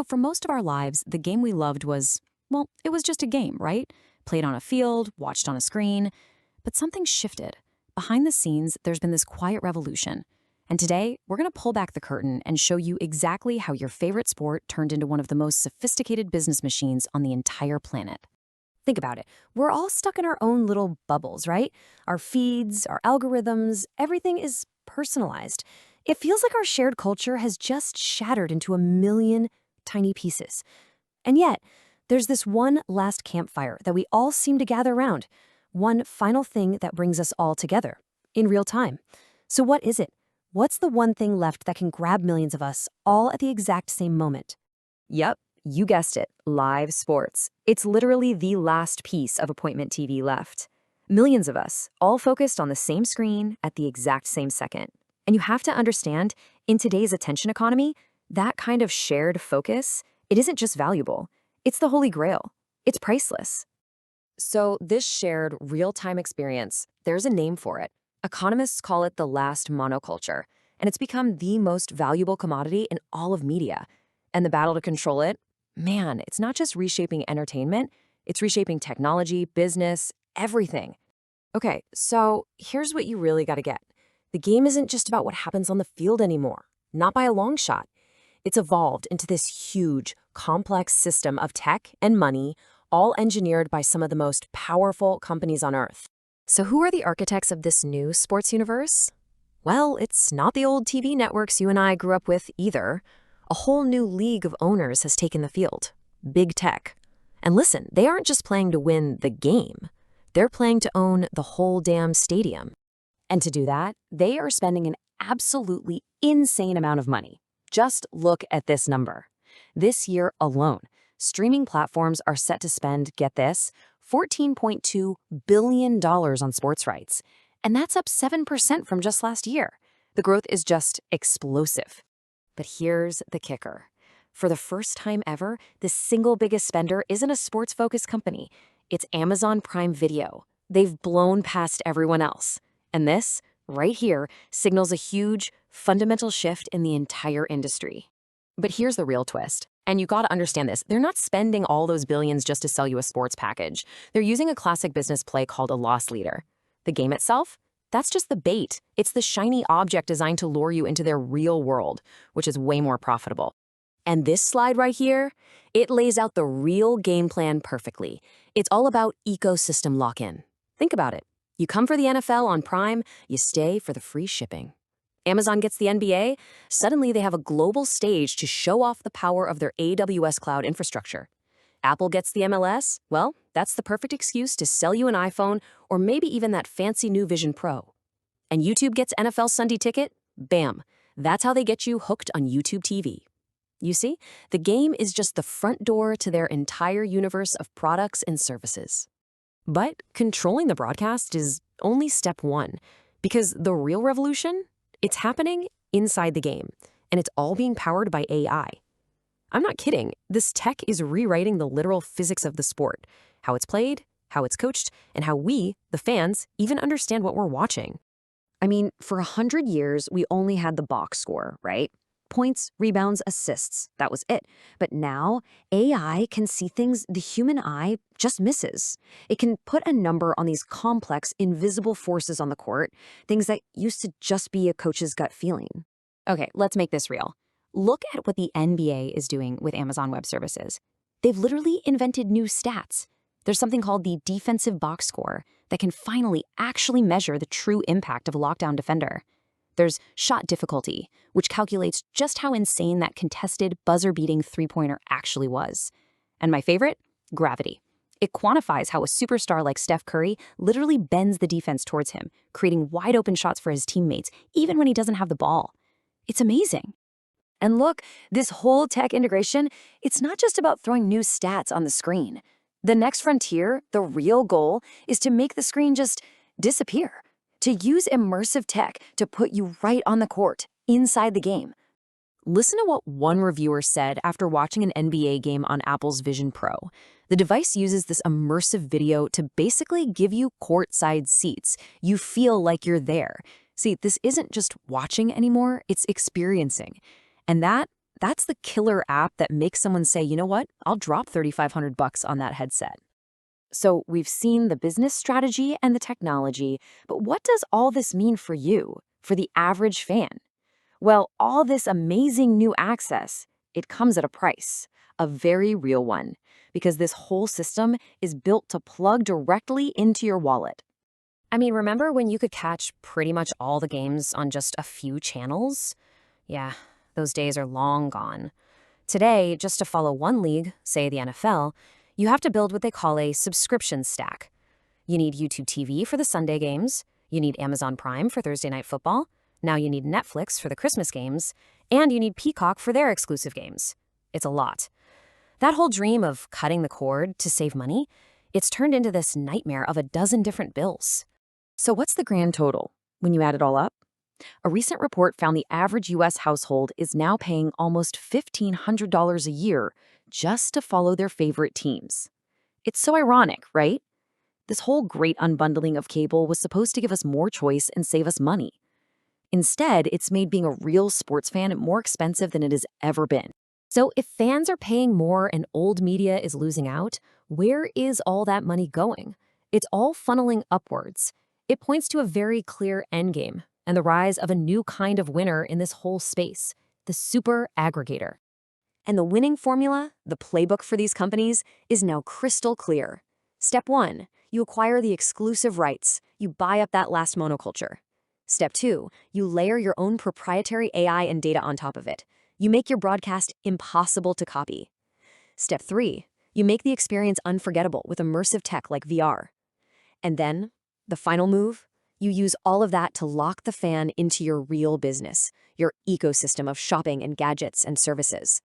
For most of our lives, the game we loved was, well, it was just a game, right? Played on a field, watched on a screen. But something shifted. Behind the scenes, there's been this quiet revolution. And today, we're going to pull back the curtain and show you exactly how your favorite sport turned into one of the most sophisticated business machines on the entire planet. Think about it. We're all stuck in our own little bubbles, right? Our feeds, our algorithms, everything is personalized. It feels like our shared culture has just shattered into a million tiny pieces. And yet, there's this one last campfire that we all seem to gather around. One final thing that brings us all together, in real time. So what is it? What's the one thing left that can grab millions of us all at the exact same moment? Yep, you guessed it, live sports. It's literally the last piece of appointment TV left. Millions of us, all focused on the same screen at the exact same second. And you have to understand, in today's attention economy, that kind of shared focus, it isn't just valuable. It's the holy grail. It's priceless. So this shared real-time experience, there's a name for it. Economists call it the last monoculture, and it's become the most valuable commodity in all of media. And the battle to control it, man, it's not just reshaping entertainment, it's reshaping technology, business, everything. Okay, so here's what you really gotta get. The game isn't just about what happens on the field anymore, not by a long shot. It's evolved into this huge, complex system of tech and money, all engineered by some of the most powerful companies on Earth. So who are the architects of this new sports universe? Well, it's not the old TV networks you and I grew up with either. A whole new league of owners has taken the field. Big tech. And listen, they aren't just playing to win the game. They're playing to own the whole damn stadium. And to do that, they are spending an absolutely insane amount of money. Just look at this number. This year alone, streaming platforms are set to spend, get this, $14.2 billion on sports rights. And that's up 7% from just last year. The growth is just explosive. But here's the kicker. For the first time ever, the single biggest spender isn't a sports-focused company. It's Amazon Prime Video. They've blown past everyone else. And this, right here, signals a huge, fundamental shift in the entire industry. But here's the real twist. And you gotta understand this. They're not spending all those billions just to sell you a sports package. They're using a classic business play called a loss leader. The game itself? That's just the bait. It's the shiny object designed to lure you into their real world, which is way more profitable. And this slide right here, it lays out the real game plan perfectly. It's all about ecosystem lock-in. Think about it. You come for the NFL on Prime, you stay for the free shipping. Amazon gets the NBA, suddenly they have a global stage to show off the power of their AWS cloud infrastructure. Apple gets the MLS, well, that's the perfect excuse to sell you an iPhone or maybe even that fancy new Vision Pro. And YouTube gets NFL Sunday Ticket, bam, that's how they get you hooked on YouTube TV. You see, the game is just the front door to their entire universe of products and services. But controlling the broadcast is only step one, because the real revolution, it's happening inside the game, and it's all being powered by AI. I'm not kidding. This tech is rewriting the literal physics of the sport, how it's played, how it's coached, and how we, the fans, even understand what we're watching. I mean, for 100 years, we only had the box score, right? Points, rebounds, assists, that was it. But now, AI can see things the human eye just misses. It can put a number on these complex, invisible forces on the court, things that used to just be a coach's gut feeling. Okay, let's make this real. Look at what the NBA is doing with Amazon Web Services. They've literally invented new stats. There's something called the defensive box score that can finally actually measure the true impact of a lockdown defender. There's shot difficulty, which calculates just how insane that contested, buzzer-beating three-pointer actually was. And my favorite? Gravity. It quantifies how a superstar like Steph Curry literally bends the defense towards him, creating wide-open shots for his teammates, even when he doesn't have the ball. It's amazing. And look, this whole tech integration, it's not just about throwing new stats on the screen. The next frontier, the real goal, is to make the screen just disappear. To use immersive tech to put you right on the court, inside the game. Listen to what one reviewer said after watching an NBA game on Apple's Vision Pro. The device uses this immersive video to basically give you courtside seats. You feel like you're there. See, this isn't just watching anymore, it's experiencing. And That's the killer app that makes someone say, you know what, I'll drop $3,500 on that headset. So we've seen the business strategy and the technology, but what does all this mean for you, for the average fan? Well, all this amazing new access, it comes at a price, a very real one, because this whole system is built to plug directly into your wallet. I mean, remember when you could catch pretty much all the games on just a few channels? Yeah, those days are long gone. Today, just to follow one league, say the NFL, you have to build what they call a subscription stack. You need YouTube TV for the Sunday games, you need Amazon Prime for Thursday Night Football, now you need Netflix for the Christmas games, and you need Peacock for their exclusive games. It's a lot. That whole dream of cutting the cord to save money, it's turned into this nightmare of a dozen different bills. So what's the grand total when you add it all up? A recent report found the average U.S. household is now paying almost $1,500 a year just to follow their favorite teams. It's so ironic, right? This whole great unbundling of cable was supposed to give us more choice and save us money. Instead, it's made being a real sports fan more expensive than it has ever been. So if fans are paying more and old media is losing out, where is all that money going? It's all funneling upwards. It points to a very clear endgame and the rise of a new kind of winner in this whole space, the super aggregator. And the winning formula, the playbook for these companies, is now crystal clear. Step 1, you acquire the exclusive rights. You buy up that last monoculture. Step 2, you layer your own proprietary AI and data on top of it. You make your broadcast impossible to copy. Step 3, you make the experience unforgettable with immersive tech like VR. And then, the final move, you use all of that to lock the fan into your real business, your ecosystem of shopping and gadgets and services.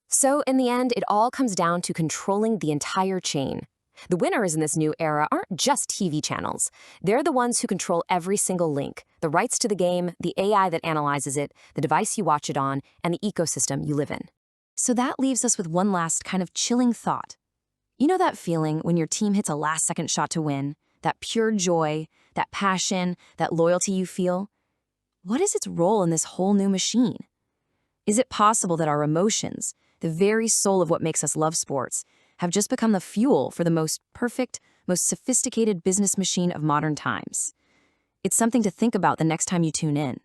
So in the end, it all comes down to controlling the entire chain. The winners in this new era aren't just TV channels. They're the ones who control every single link, the rights to the game, the AI that analyzes it, the device you watch it on, and the ecosystem you live in. So that leaves us with one last kind of chilling thought. You know that feeling when your team hits a last-second shot to win? That pure joy, that passion, that loyalty you feel? What is its role in this whole new machine? Is it possible that our emotions, the very soul of what makes us love sports, have just become the fuel for the most perfect, most sophisticated business machine of modern times? It's something to think about the next time you tune in.